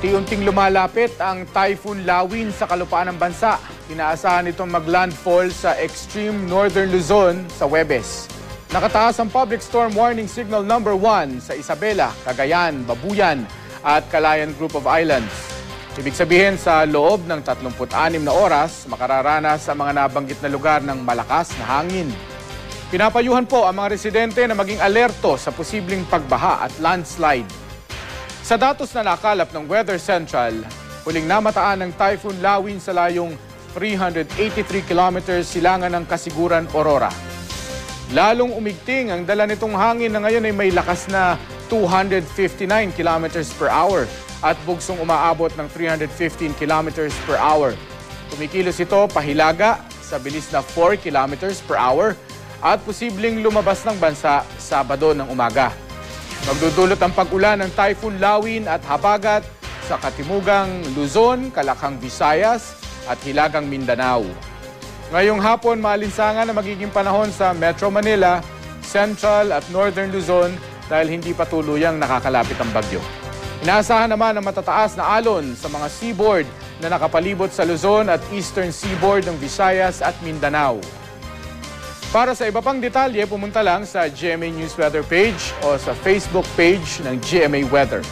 Unti-unting lumalapit ang Typhoon Lawin sa kalupaan ng bansa. Inaasahan itong maglandfall sa extreme northern Luzon sa Huwebes. Nakataas ang Public Storm Warning Signal number 1 sa Isabela, Cagayan, Babuyan at Calayan Group of Islands. Ibig sabihin sa loob ng 36 na oras, makararanas ang mga nabanggit na lugar ng malakas na hangin. Pinapayuhan po ang mga residente na maging alerto sa posibleng pagbaha at landslide. Sa datos na nakalap ng Weather Central, huling namataan ng Typhoon Lawin sa layong 383 kilometers silangan ng Kasiguran, Aurora. Lalong umigting ang dala nitong hangin na ngayon ay may lakas na 259 kilometers per hour at bugsong umaabot ng 315 kilometers per hour. Kumikilos ito pahilaga sa bilis na 4 kilometers per hour at posibleng lumabas ng bansa Sabado ng umaga. Magdudulot ang pag-ulan ng Typhoon Lawin at habagat sa Katimugang Luzon, Kalakhang Visayas at Hilagang Mindanao. Ngayong hapon, maalinsangan na magiging panahon sa Metro Manila, Central at Northern Luzon dahil hindi pa tuluyang nakakalapit ang bagyo. Inaasahan naman ang matataas na alon sa mga seaboard na nakapalibot sa Luzon at Eastern Seaboard ng Visayas at Mindanao. Para sa iba pang detalye, pumunta lang sa GMA News Weather page o sa Facebook page ng GMA Weather.